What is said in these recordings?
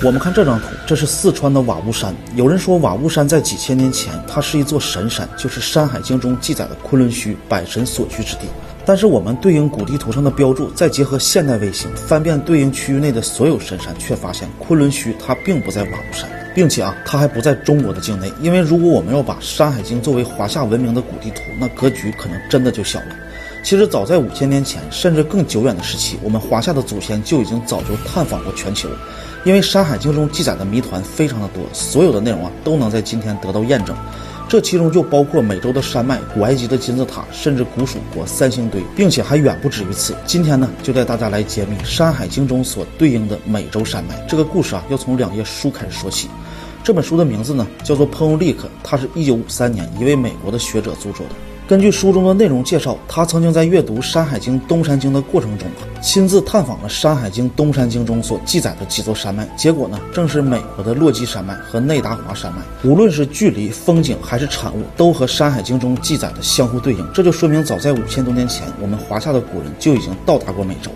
我们看这张图，这是四川的瓦屋山。有人说瓦屋山在几千年前，它是一座神山，就是《山海经》中记载的昆仑虚，百神所居之地。但是我们对应古地图上的标注，再结合现代卫星翻遍对应区域内的所有神山，却发现昆仑虚它并不在瓦屋山，并且它还不在中国的境内。因为如果我们要把《山海经》作为华夏文明的古地图，那格局可能真的就小了。其实早在5000年前，甚至更久远的时期，我们华夏的祖先就已经早就探访过全球。因为《山海经》中记载的谜团非常的多，所有的内容都能在今天得到验证。这其中就包括美洲的山脉、古埃及的金字塔，甚至古蜀国三星堆，并且还远不止于此。今天呢，就带大家来揭秘《山海经》中所对应的美洲山脉。这个故事要从2页书开始说起。这本书的名字呢叫做《彭欧利克》，它是1953年一位美国的学者著作的。根据书中的内容介绍，他曾经在阅读《山海经》东山经的过程中亲自探访了《山海经》东山经中所记载的几座山脉，结果呢，正是美国的落基山脉和内达华山脉。无论是距离、风景还是产物，都和《山海经》中记载的相互对应。这就说明早在5000多年前，我们华夏的古人就已经到达过美洲。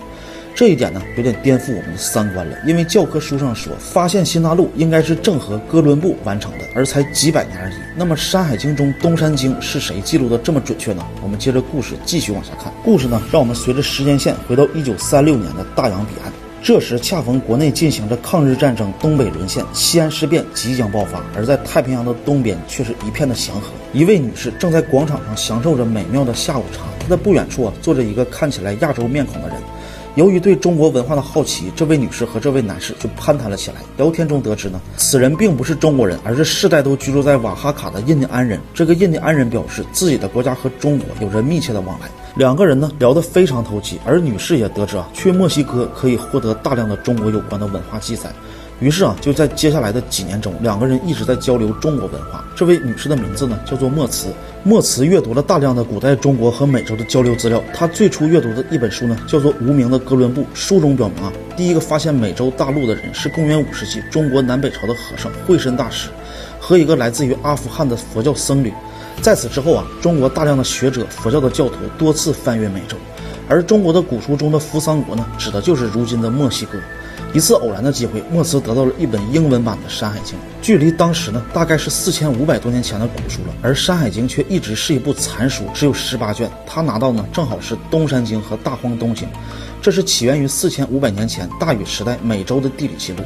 这一点呢，有点颠覆我们的三观了，因为教科书上说发现新大陆应该是郑和、哥伦布完成的，而才几百年而已。那么《山海经》中东山经是谁记录的这么准确呢？我们接着故事继续往下看。故事呢，让我们随着时间线回到1936年的大洋彼岸。这时恰逢国内进行着抗日战争，东北沦陷，西安事变即将爆发，而在太平洋的东边却是一片的祥和。一位女士正在广场上享受着美妙的下午茶，她的不远处坐着一个看起来亚洲面孔的人。由于对中国文化的好奇，这位女士和这位男士就攀谈了起来。聊天中得知呢，此人并不是中国人，而是世代都居住在瓦哈卡的印第安人。这个印第安人表示自己的国家和中国有着密切的往来。两个人呢聊得非常投机，而女士也得知去墨西哥可以获得大量的中国有关的文化记载。于是就在接下来的几年中，两个人一直在交流中国文化。这位女士的名字呢叫做莫茨。莫茨阅读了大量的古代中国和美洲的交流资料。她最初阅读的一本书呢叫做《无名的哥伦布》，书中表明第一个发现美洲大陆的人是公元5世纪中国南北朝的和尚慧深大师和一个来自于阿富汗的佛教僧侣。在此之后中国大量的学者、佛教的教徒多次翻越美洲，而中国的古书中的扶桑国呢，指的就是如今的墨西哥。一次偶然的机会，莫茨得到了一本英文版的《山海经》，距离当时呢大概是4500多年前的古书了，而《山海经》却一直是一部残书，只有18卷。他拿到呢正好是东山经和大荒东经，这是起源于4500年前大禹时代美洲的地理记录。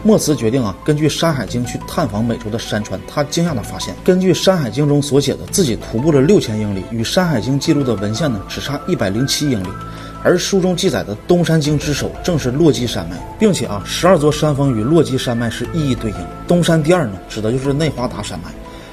莫茨决定根据《山海经》去探访美洲的山川。他惊讶地发现，根据《山海经》中所写的，自己徒步了6000英里，与《山海经》记录的文献呢只差107英里。而书中记载的东山经之首正是落基山脉，并且12座山峰与落基山脉是一一对应。东山第二呢，指的就是内华达山脉。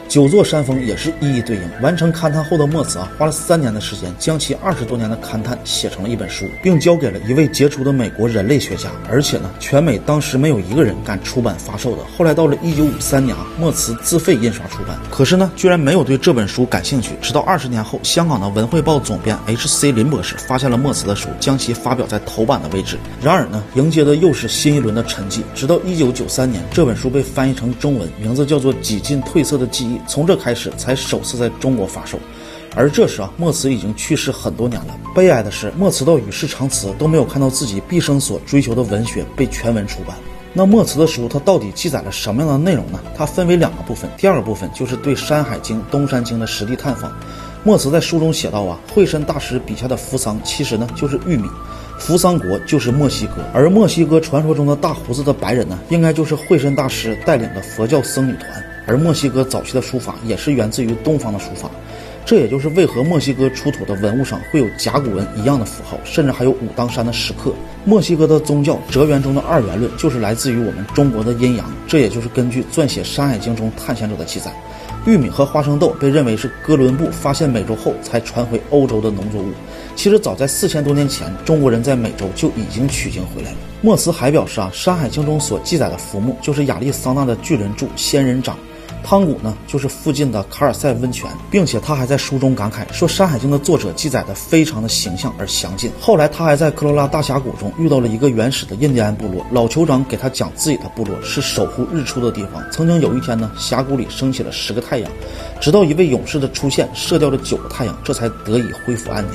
9座山峰也是一一对应。完成勘探后的莫茨花了3年的时间，将其20多年的勘探写成了一本书，并交给了一位杰出的美国人类学家。而且呢，全美当时没有一个人敢出版发售的。后来到了1953年莫茨自费印刷出版，可是呢，居然没有对这本书感兴趣。直到20年后，香港的文汇报总编 H.C. 林博士发现了莫茨的书，将其发表在头版的位置。然而呢，迎接的又是新一轮的沉寂。直到1993年，这本书被翻译成中文，名字叫做《几近褪色的记忆》。从这开始才首次在中国发售。而这时莫茨已经去世很多年了。悲哀的是，莫茨到与世长辞都没有看到自己毕生所追求的文学被全文出版。那莫茨的书它到底记载了什么样的内容呢？它分为2个部分。第2个部分就是对《山海经》东山经的实地探访。莫茨在书中写道慧深大师笔下的扶桑其实呢就是玉米，扶桑国就是墨西哥，而墨西哥传说中的大胡子的白人呢，应该就是慧深大师带领的佛教僧侣团。而墨西哥早期的书法也是源自于东方的书法，这也就是为何墨西哥出土的文物上会有甲骨文一样的符号，甚至还有武当山的石刻。墨西哥的宗教哲元中的二元论就是来自于我们中国的阴阳，这也就是根据撰写《山海经》中探险者的记载。玉米和花生豆被认为是哥伦布发现美洲后才传回欧洲的农作物。其实早在4000多年前，中国人在美洲就已经取经回来了。莫茨还表示《山海经》中所记载的浮木就是亚利桑那的巨人柱仙人掌，汤谷呢就是附近的卡尔塞温泉，并且他还在书中感慨说，《山海经》的作者记载的非常的形象而详尽。后来他还在科罗拉大峡谷中遇到了一个原始的印第安部落，老酋长给他讲自己的部落是守护日出的地方，曾经有一天呢，峡谷里升起了10个太阳，直到一位勇士的出现，射掉了9个太阳，这才得以恢复安宁。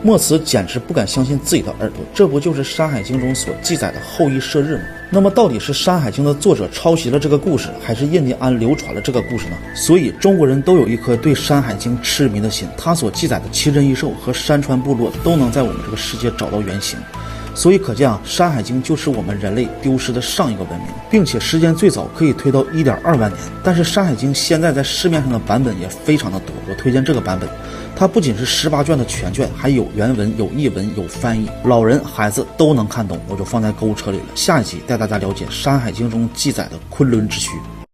墨慈简直不敢相信自己的耳朵，这不就是《山海经》中所记载的后羿射日吗？那么到底是《山海经》的作者抄袭了这个故事，还是印第安流传了这个故事呢？所以中国人都有一颗对《山海经》痴迷的心，它所记载的奇珍异兽和山川部落都能在我们这个世界找到原型。所以可见啊，《山海经》就是我们人类丢失的上一个文明，并且时间最早可以推到1.2万年。但是《山海经》现在在市面上的版本也非常的多，我推荐这个版本。它不仅是18卷的全卷，还有原文、有译文、有翻译，老人孩子都能看懂，我就放在购物车里了。下一集带大家了解《山海经》中记载的昆仑之墟。